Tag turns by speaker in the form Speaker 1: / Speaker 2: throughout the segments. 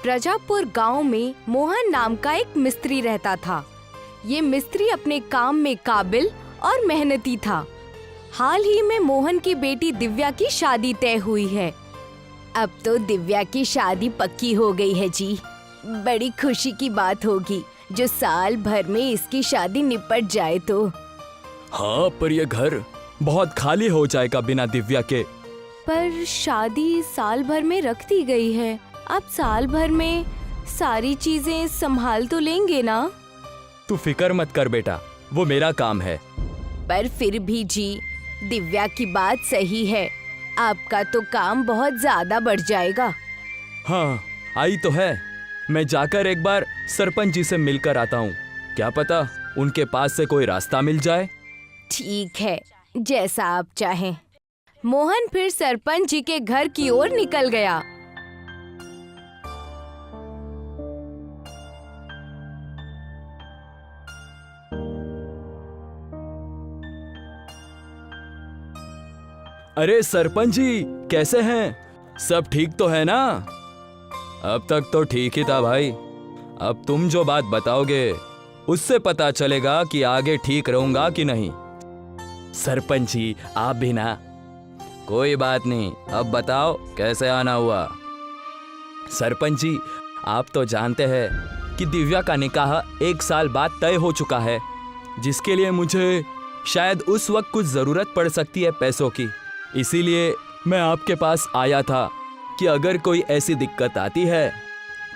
Speaker 1: प्रजापुर गांव में मोहन नाम का एक मिस्त्री रहता था। ये मिस्त्री अपने काम में काबिल और मेहनती था। हाल ही में मोहन की बेटी दिव्या की शादी तय हुई है। अब तो दिव्या की शादी पक्की हो गई है जी। बड़ी खुशी की बात होगी जो साल भर में इसकी शादी निपट जाए तो।
Speaker 2: हाँ, पर ये घर बहुत खाली हो जाएगा बिना दिव्या के।
Speaker 1: पर शादी साल भर में रख दी गई है। अब साल भर में सारी चीजें संभाल तो लेंगे ना?
Speaker 2: तू फिक्र मत कर बेटा, वो मेरा काम है।
Speaker 1: पर फिर भी जी, दिव्या की बात सही है। आपका तो काम बहुत ज्यादा बढ़ जाएगा।
Speaker 2: हाँ, आई तो है। मैं जाकर एक बार सरपंच जी से मिलकर आता हूँ। क्या पता उनके पास से कोई रास्ता मिल जाए।
Speaker 1: ठीक है, जैसा आप चाहें। मोहन फिर सरपंच जी के घर की ओर निकल गया।
Speaker 2: अरे सरपंच जी, कैसे हैं? सब ठीक तो है ना? अब तक तो ठीक ही था भाई। अब तुम जो बात बताओगे उससे पता चलेगा कि आगे ठीक रहूंगा कि नहीं। सरपंच जी, आप भी ना? कोई बात नहीं, अब बताओ कैसे आना हुआ। सरपंच जी, आप तो जानते हैं कि दिव्या का निकाह 1 साल बाद तय हो चुका है, जिसके लिए मुझे शायद उस वक्त कुछ जरूरत पड़ सकती है पैसों की। इसीलिए मैं आपके पास आया था कि अगर कोई ऐसी दिक्कत आती है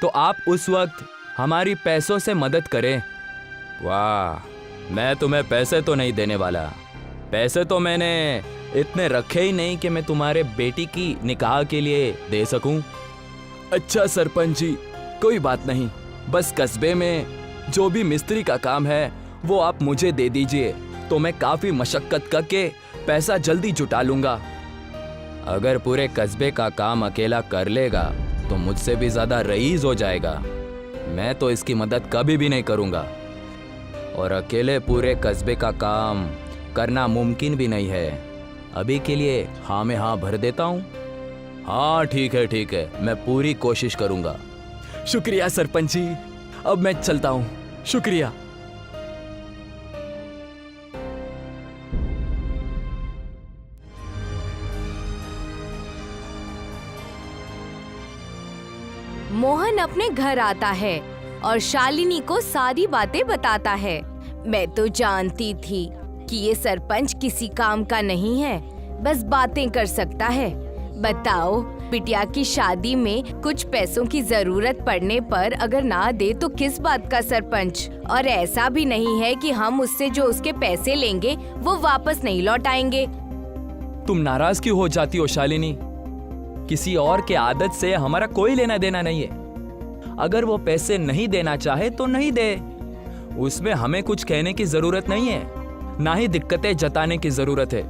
Speaker 2: तो आप उस वक्त हमारी पैसों से मदद करें। वाह, मैं तुम्हें पैसे तो नहीं देने वाला। पैसे तो मैंने इतने रखे ही नहीं कि मैं तुम्हारे बेटी की निकाह के लिए दे सकूं। अच्छा सरपंच जी, कोई बात नहीं। बस कस्बे में जो भी मिस्त्री का काम है वो आप मुझे दे दीजिए, तो मैं काफ़ी मशक्कत करके पैसा जल्दी जुटा लूंगा। अगर पूरे कस्बे का काम अकेला कर लेगा तो मुझसे भी ज़्यादा रईस हो जाएगा। मैं तो इसकी मदद कभी भी नहीं करूंगा, और अकेले पूरे कस्बे का काम करना मुमकिन भी नहीं है। अभी के लिए हाँ में हाँ भर देता हूँ। हाँ ठीक है, मैं पूरी कोशिश करूंगा। शुक्रिया सरपंच जी, अब मैं चलता हूँ। शुक्रिया।
Speaker 1: मोहन अपने घर आता है और शालिनी को सारी बातें बताता है। मैं तो जानती थी कि ये सरपंच किसी काम का नहीं है, बस बातें कर सकता है। बताओ, बिटिया की शादी में कुछ पैसों की जरूरत पड़ने पर अगर ना दे तो किस बात का सरपंच? और ऐसा भी नहीं है कि हम उससे जो उसके पैसे लेंगे वो वापस नहीं लौटाएंगे।
Speaker 2: तुम नाराज क्यों हो जाती हो शालिनी? किसी और के आदत से हमारा कोई लेना देना नहीं है। अगर वो पैसे नहीं देना चाहे तो नहीं दे, उसमें हमें कुछ कहने की जरूरत नहीं है, ना ही दिक्कतें जताने की जरूरत है।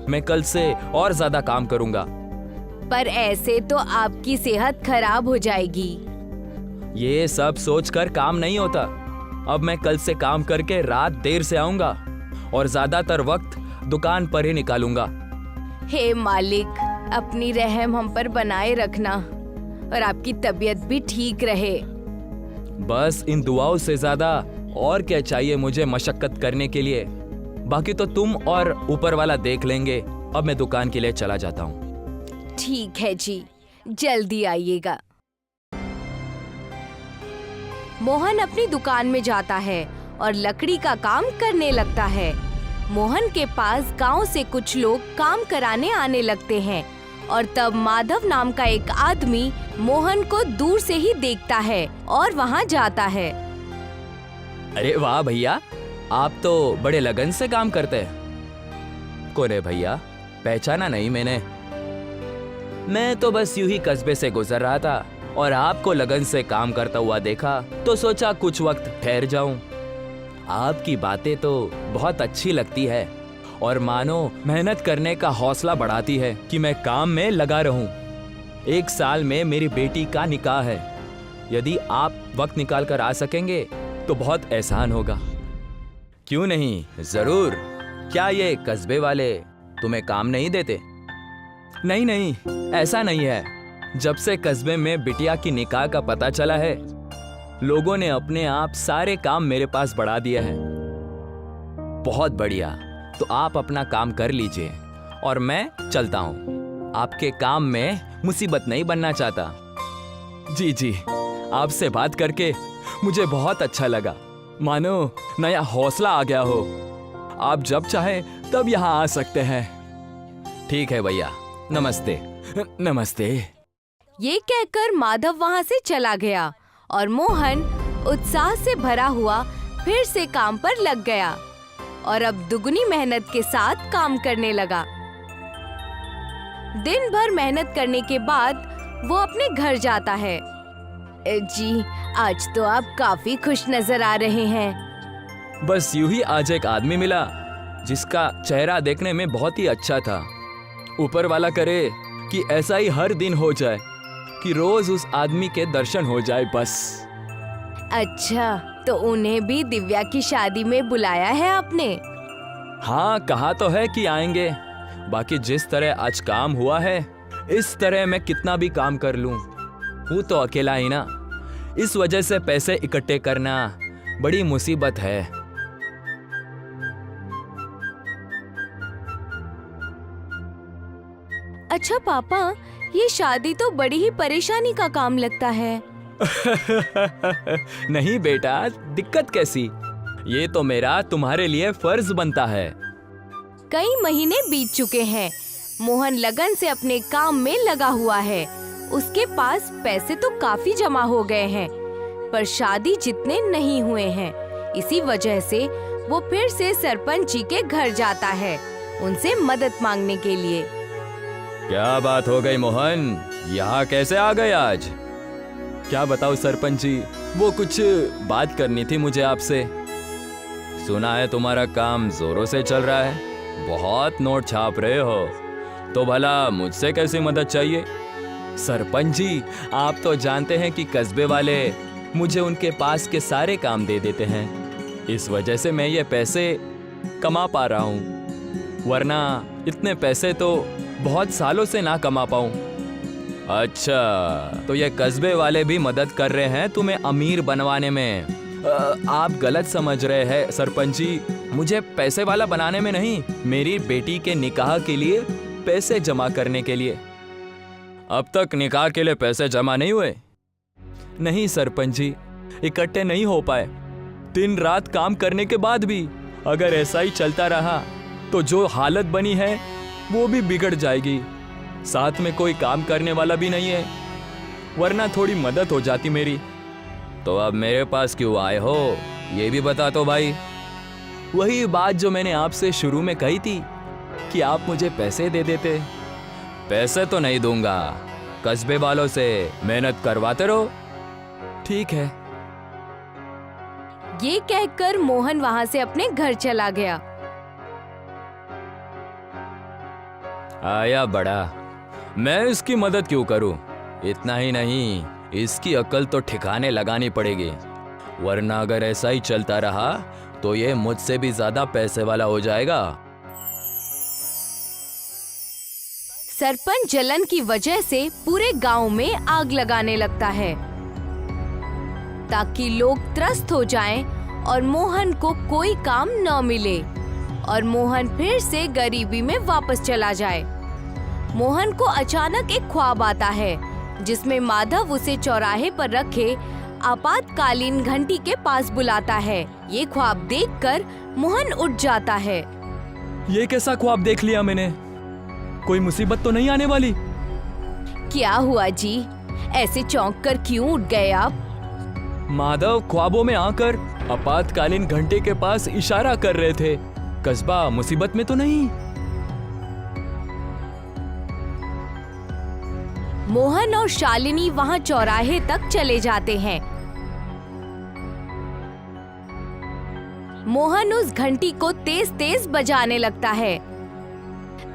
Speaker 2: मैं कल से और ज्यादा काम करूंगा।
Speaker 1: पर ऐसे तो आपकी सेहत खराब हो जाएगी।
Speaker 2: ये सब सोचकर काम नहीं होता। अब मैं कल से काम करके रात देर से आऊंगा और ज्यादातर वक्त दुकान पर ही निकालूंगा।
Speaker 1: हे मालिक, अपनी रहम हम पर बनाए रखना और आपकी तबीयत भी ठीक रहे।
Speaker 2: बस इन दुआओं से ज्यादा और क्या चाहिए मुझे मशक्कत करने के लिए? बाकी तो तुम और ऊपर वाला देख लेंगे। अब मैं दुकान के लिए चला जाता हूँ।
Speaker 1: ठीक है जी, जल्दी आइएगा। मोहन अपनी दुकान में जाता है और लकड़ी का काम करने लगता है। मोहन के पास गांव से कुछ लोग काम कराने आने लगते हैं और तब माधव नाम का एक आदमी मोहन को दूर से ही देखता है और वहां जाता है।
Speaker 2: अरे वाह भैया, आप तो बड़े लगन से काम करते हैं। कौन है भैया? पहचाना नहीं मैंने। मैं तो बस यूं ही कस्बे से गुजर रहा था और आपको लगन से काम करता हुआ देखा तो सोचा कुछ वक्त ठहर जाऊं। आपकी बातें तो बहुत अच्छी लगती है और मानो मेहनत करने का हौसला बढ़ाती है कि मैं काम में लगा रहूं। 1 साल में मेरी बेटी का निकाह है। यदि आप वक्त निकाल कर आ सकेंगे तो बहुत एहसान होगा। क्यों नहीं, जरूर। क्या ये कस्बे वाले तुम्हें काम नहीं देते? नहीं, ऐसा नहीं है। जब से कस्बे में बिटिया की निकाह का पता चला है, लोगों ने अपने आप सारे काम मेरे पास बढ़ा दिए हैं। बहुत बढ़िया, तो आप अपना काम कर लीजिए और मैं चलता हूँ। आपके काम में मुसीबत नहीं बनना चाहता। जी जी, आपसे बात करके मुझे बहुत अच्छा लगा, मानो नया हौसला आ गया हो। आप जब चाहे तब यहाँ आ सकते हैं। ठीक है भैया, नमस्ते। नमस्ते।
Speaker 1: ये कहकर माधव वहाँ से चला गया और मोहन उत्साह से भरा हुआ फिर से काम पर लग गया और अब दुगनी मेहनत के साथ काम करने लगा। दिन भर मेहनत करने के बाद वो अपने घर जाता है। जी, आज तो आप काफी खुश नजर आ रहे हैं।
Speaker 2: बस यूं ही आज एक आदमी मिला जिसका चेहरा देखने में बहुत ही अच्छा था। ऊपर वाला करे कि ऐसा ही हर दिन हो जाए, कि रोज उस आदमी के दर्शन हो जाए बस।
Speaker 1: अच्छा, तो उन्हें भी दिव्या की शादी में बुलाया है आपने?
Speaker 2: हाँ, कहा तो है कि आएंगे। बाकी जिस तरह आज काम हुआ है, इस तरह मैं कितना भी काम कर लूं, हूँ तो अकेला ही ना। इस वजह से पैसे इकट्ठे करना बड़ी मुसीबत है।
Speaker 1: अच्छा पापा, ये शादी तो बड़ी ही परेशानी का काम लगता है।
Speaker 2: नहीं बेटा, दिक्कत कैसी? ये तो मेरा तुम्हारे लिए फर्ज बनता है।
Speaker 1: कई महीने बीत चुके हैं। मोहन लगन से अपने काम में लगा हुआ है। उसके पास पैसे तो काफी जमा हो गए हैं, पर शादी जितने नहीं हुए हैं। इसी वजह से वो फिर से सरपंच जी के घर जाता है, उनसे मदद मांगने के लिए।
Speaker 2: क्या बात हो गई मोहन, यहाँ कैसे आ गए आज? क्या बताओ सरपंच जी, वो कुछ बात करनी थी मुझे आपसे। सुना है तुम्हारा काम जोरों से चल रहा है, बहुत नोट छाप रहे हो, तो भला मुझसे कैसी मदद चाहिए? सरपंच जी, आप तो जानते हैं कि कस्बे वाले मुझे उनके पास के सारे काम दे देते हैं। इस वजह से मैं ये पैसे कमा पा रहा हूँ, वरना इतने पैसे तो बहुत सालों से ना कमा पाऊँ। अच्छा, तो ये कस्बे वाले भी मदद कर रहे हैं तुम्हें अमीर बनवाने में? आप गलत समझ रहे हैं सरपंच जी। मुझे पैसे वाला बनाने में नहीं, मेरी बेटी के निकाह के लिए पैसे जमा करने के लिए। अब तक निकाह के लिए पैसे जमा नहीं हुए? नहीं सरपंच जी, इकट्ठे नहीं हो पाए। दिन रात काम करने के बाद भी अगर ऐसा ही चलता रहा तो जो हालत बनी है वो भी बिगड़ जाएगी। साथ में कोई काम करने वाला भी नहीं है, वरना थोड़ी मदद हो जाती मेरी। तो अब मेरे पास क्यों आए हो, ये भी बता तो भाई। वही बात जो मैंने आपसे शुरू में कही थी कि आप मुझे पैसे दे देते। पैसे तो नहीं दूंगा, कस्बे वालों से मेहनत करवाते रहो। ठीक है।
Speaker 1: ये कहकर मोहन वहाँ से अपने घर चला गया।
Speaker 2: आया बड़ा, मैं इसकी मदद क्यों करूं? इतना ही नहीं, इसकी अकल तो ठिकाने लगानी पड़ेगी, वरना अगर ऐसा ही चलता रहा तो ये मुझसे भी ज्यादा पैसे वाला हो जाएगा।
Speaker 1: सरपंच जलन की वजह से पूरे गांव में आग लगाने लगता है ताकि लोग त्रस्त हो जाएं और मोहन को कोई काम न मिले और मोहन फिर से गरीबी में वापस चला जाए। मोहन को अचानक एक ख्वाब आता है जिसमें माधव उसे चौराहे पर रखे आपातकालीन घंटी के पास बुलाता है। ये ख्वाब देखकर मोहन उठ जाता है।
Speaker 2: ये कैसा ख्वाब देख लिया मैंने? कोई मुसीबत तो नहीं आने वाली?
Speaker 1: क्या हुआ जी, ऐसे चौंक कर क्यों उठ गए आप?
Speaker 2: माधव ख्वाबों में आकर आपातकालीन घंटे के पास इशारा कर रहे थे। कस्बा मुसीबत में तो नहीं?
Speaker 1: मोहन और शालिनी वहां चौराहे तक चले जाते हैं। मोहन उस घंटी को तेज तेज बजाने लगता है।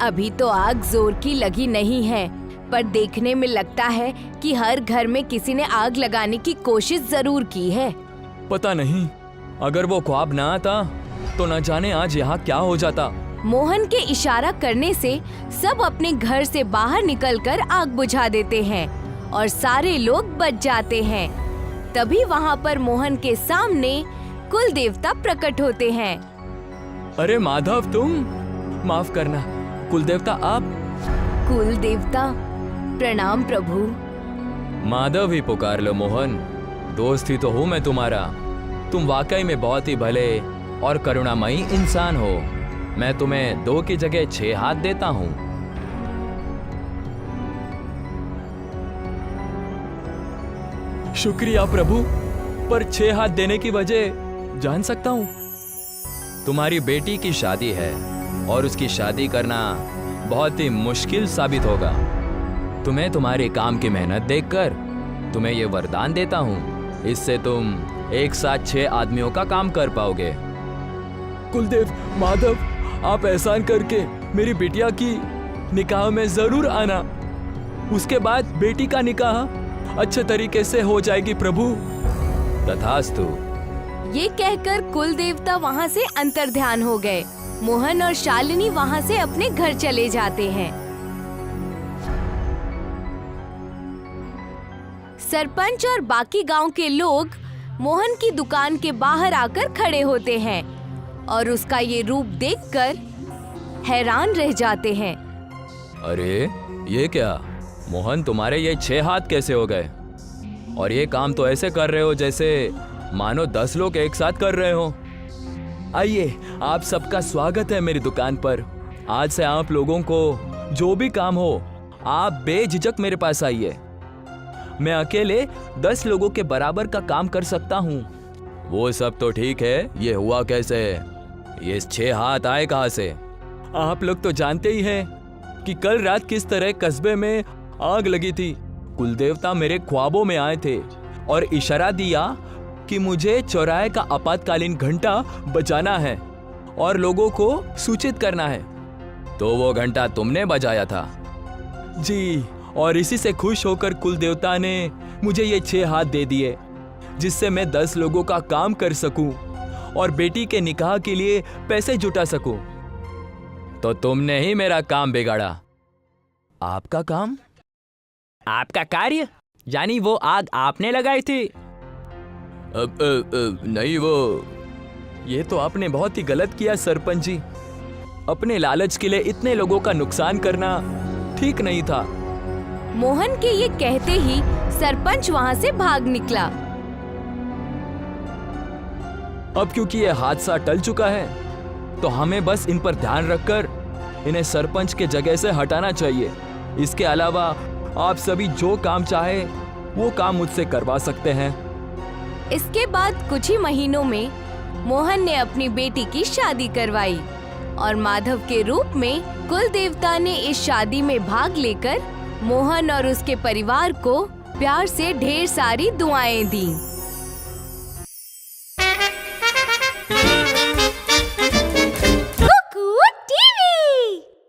Speaker 1: अभी तो आग जोर की लगी नहीं है, पर देखने में लगता है कि हर घर में किसी ने आग लगाने की कोशिश जरूर की है।
Speaker 2: पता नहीं, अगर वो ख्वाब ना आता तो न जाने आज यहाँ क्या हो जाता।
Speaker 1: मोहन के इशारा करने से सब अपने घर से बाहर निकलकर आग बुझा देते हैं और सारे लोग बच जाते हैं। तभी वहाँ पर मोहन के सामने कुल देवता प्रकट होते हैं।
Speaker 2: अरे माधव, तुम माफ करना, कुल देवता आप?
Speaker 1: कुल देवता, प्रणाम प्रभु।
Speaker 2: माधव ही पुकार लो मोहन, दोस्त ही तो हूँ मैं तुम्हारा। तुम वाकई में बहुत ही भले और करुणामयी इंसान हो। मैं तुम्हें 2 की जगह 6 हाथ देता हूँ। शुक्रिया प्रभु, पर 6 हाथ देने की वजह जान सकता हूँ? तुम्हारी बेटी की शादी है और उसकी शादी करना बहुत ही मुश्किल साबित होगा। तुम्हें तुम्हारे काम की मेहनत देखकर तुम्हें ये वरदान देता हूँ, इससे तुम एक साथ 6 आदमियों का काम कर पाओगे। कुलदेव, माधव, आप एहसान करके मेरी बिटिया की निकाह में जरूर आना। उसके बाद बेटी का निकाह अच्छे तरीके से हो जाएगी प्रभु। तथास्तु।
Speaker 1: ये कहकर कुल देवता वहाँ से अंतर्ध्यान हो गए। मोहन और शालिनी वहाँ से अपने घर चले जाते हैं। सरपंच और बाकी गांव के लोग मोहन की दुकान के बाहर आकर खड़े होते हैं और उसका ये रूप देखकर हैरान रह जाते हैं।
Speaker 2: अरे ये क्या मोहन, तुम्हारे ये 6 हाथ कैसे हो गए? और ये काम तो ऐसे कर रहे हो जैसे मानो 10 लोग एक साथ कर रहे हो। आइए, आप सबका स्वागत है मेरी दुकान पर। आज से आप लोगों को जो भी काम हो, आप बेझिझक मेरे पास आइए। मैं अकेले 10 लोगों के बराबर का काम कर सकता हूँ। वो सब तो ठीक है, ये हुआ कैसे? ये 6 हाथ आए कहाँ से? आप लोग तो जानते ही हैं कि कल रात किस तरह कस्बे में आग लगी थी। कुलदेवता मेरे ख्वाबों में आए थे और इशारा दिया कि मुझे चौराहे का आपातकालीन घंटा बजाना है और लोगों को सूचित करना है। तो वो घंटा तुमने बजाया था? जी, और इसी से खुश होकर कुलदेवता ने मुझे ये 6 हाथ दे दिए, जिससे मैं 10 लोगों का काम कर सकूं और बेटी के निकाह के लिए पैसे जुटा सकूं। तो तुमने ही मेरा काम बिगाड़ा। आपका काम?
Speaker 3: आपका कार्य? यानी वो आग आपने लगाई थी?
Speaker 2: नहीं, वो ये तो आपने बहुत ही गलत किया सरपंच जी। अपने लालच के लिए इतने लोगों का नुकसान करना ठीक नहीं था।
Speaker 1: मोहन के ये कहते ही सरपंच वहाँ से भाग निकला।
Speaker 2: अब क्योंकि ये हादसा टल चुका है, तो हमें बस इन पर ध्यान रखकर इन्हें सरपंच के जगह से हटाना चाहिए। इसके अलावा आप सभी जो काम चाहे वो काम मुझसे करवा सकते हैं।
Speaker 1: इसके बाद कुछ ही महीनों में मोहन ने अपनी बेटी की शादी करवाई और माधव के रूप में कुल देवता ने इस शादी में भाग लेकर मोहन और उसके परिवार को प्यार से ढेर सारी दुआएं दी।